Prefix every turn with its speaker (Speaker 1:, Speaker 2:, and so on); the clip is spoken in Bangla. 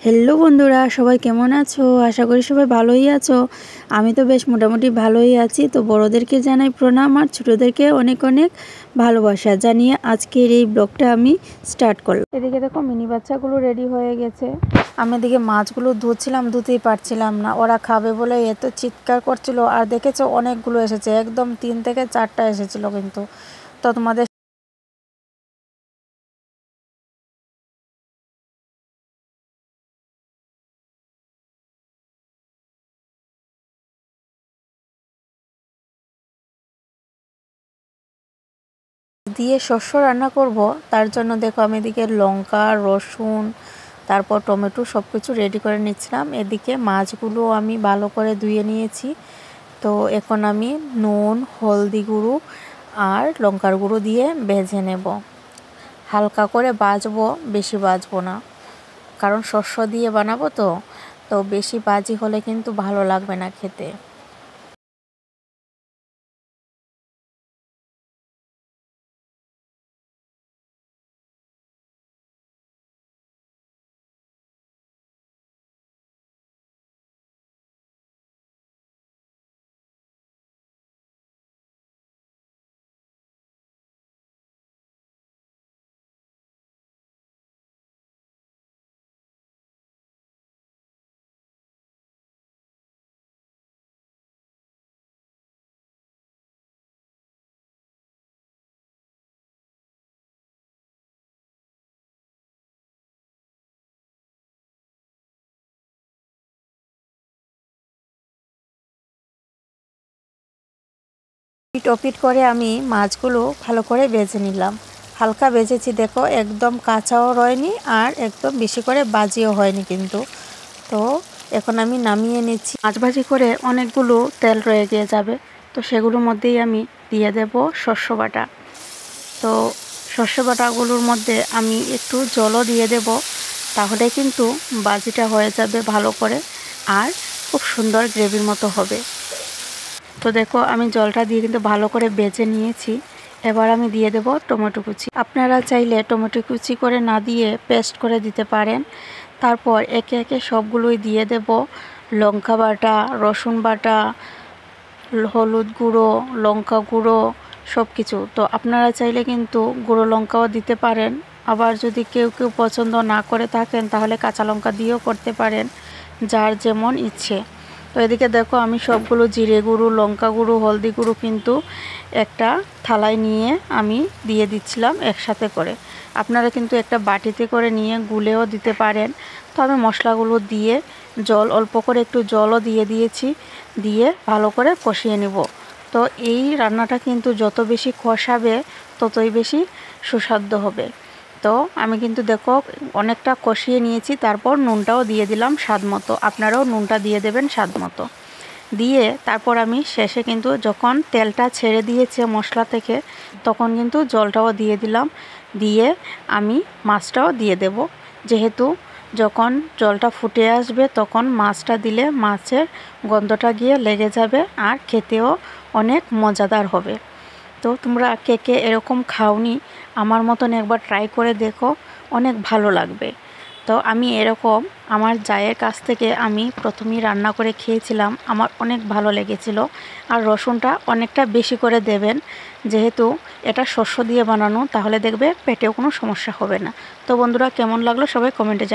Speaker 1: হ্যালো বন্ধুরা, সবাই কেমন আছো? আশা করি সবাই ভালোই আছো। আমি তো বেশ মোটামুটি ভালোই আছি। তো বড়োদেরকে জানাই প্রণাম আর ছোটোদেরকে অনেক অনেক ভালোবাসা জানিয়ে আজকের এই ব্লগটা আমি স্টার্ট করলাম। এদিকে দেখো মিনি বাচ্চাগুলো রেডি হয়ে গেছে। আমি এদিকে মাছগুলো ধুচ্ছিলাম, ধুতেই পারছিলাম না। ওরা খাবে বলে এত চিৎকার করছিল। আর দেখেছো অনেকগুলো এসেছে, একদম 3 থেকে 4টা এসেছিলো কিন্তু। তো তোমাদের দিয়ে শস্য রান্না করব, তার জন্য দেখো আমি এদিকে লঙ্কা, রসুন, তারপর টমেটো সব কিছু রেডি করে নিচ্ছিলাম। এদিকে মাছগুলো আমি ভালো করে ধুয়ে নিয়েছি। তো এখন আমি নুন, হলদি গুঁড়ো আর লঙ্কার গুঁড়ো দিয়ে ভেজে নেব। হালকা করে ভাজবো, বেশি ভাজবো না, কারণ শস্য দিয়ে বানাবো। তো বেশি ভাজি হলে কিন্তু ভালো লাগবে না খেতে। পিট করে আমি মাছগুলো ভালো করে ভেজে নিলাম। হালকা ভেজেছি, দেখো একদম কাঁচাও রয়নি আর একদম বেশি করে ভাজিও হয়নি কিন্তু। তো এখন আমি নামিয়ে নিচ্ছি। মাছ ভাজি করে অনেকগুলো তেল রয়ে গিয়ে যাবে, তো সেগুলোর মধ্যেই আমি দিয়ে দেব শস্য বাটা। তো শস্য বাটাগুলোর মধ্যে আমি একটু জলও দিয়ে দেব, তাহলে কিন্তু ভাজিটা হয়ে যাবে ভালো করে আর খুব সুন্দর গ্রেভির মতো হবে। তো দেখো আমি জলটা দিয়ে কিন্তু ভালো করে ভেজে নিয়েছি। এবার আমি দিয়ে দেব টমেটো কুচি। আপনারা চাইলে টমেটো কুচি করে না দিয়ে পেস্ট করে দিতে পারেন। তারপর একে একে সবগুলোই দিয়ে দেব। লঙ্কা বাটা, রসুন বাটা, হলুদ গুঁড়ো, লঙ্কা গুঁড়ো সব কিছু। তো আপনারা চাইলে কিন্তু গুঁড়ো লঙ্কাও দিতে পারেন। আবার যদি কেউ কেউ পছন্দ না করে থাকেন তাহলে কাঁচা লঙ্কা দিয়েও করতে পারেন, যার যেমন ইচ্ছে। তো এদিকে দেখো আমি সবগুলো জিরে গুঁড়ো, লঙ্কা গুঁড়ো, হলদি গুঁড়ো কিন্তু একটা থালায় নিয়ে আমি দিয়ে দিচ্ছিলাম একসাথে করে। আপনারা কিন্তু একটা বাটিতে করে নিয়ে গুলেও দিতে পারেন। তো আমি মশলাগুলো দিয়ে জল অল্প করে একটু জলও দিয়ে দিয়েছি, দিয়ে ভালো করে কষিয়ে নেব। তো এই রান্নাটা কিন্তু যত বেশি কষাবে ততই বেশি সুস্বাদু হবে। তো আমি কিন্তু দেখো অনেকটা কষিয়ে নিয়েছি, তারপর নুনটাও দিয়ে দিলাম স্বাদ মতো। আপনারাও নুনটা দিয়ে দেবেন স্বাদ মতো। দিয়ে তারপর আমি শেষে কিন্তু যখন তেলটা ছেড়ে দিয়েছে মশলা থেকে, তখন কিন্তু জলটাও দিয়ে দিলাম। দিয়ে আমি মাছটাও দিয়ে দেব, যেহেতু যখন জলটা ফুটে আসবে তখন মাছটা দিলে মাছের গন্ধটা গিয়ে লেগে যাবে আর খেতেও অনেক মজাদার হবে। তো তোমরা কে কে এরকম খাওনি, আমার মতন একবার ট্রাই করে দেখো, অনেক ভালো লাগবে। তো আমি এরকম আমার জায়ের কাছ থেকে আমি প্রথমেই রান্না করে খেয়েছিলাম, আমার অনেক ভালো লেগেছিল। আর রসুনটা অনেকটা বেশি করে দেবেন, যেহেতু এটা শস্য দিয়ে বানানো, তাহলে দেখবে পেটেও কোনো সমস্যা হবে না। তো বন্ধুরা, কেমন লাগলো সবাই কমেন্টে জানিয়ে।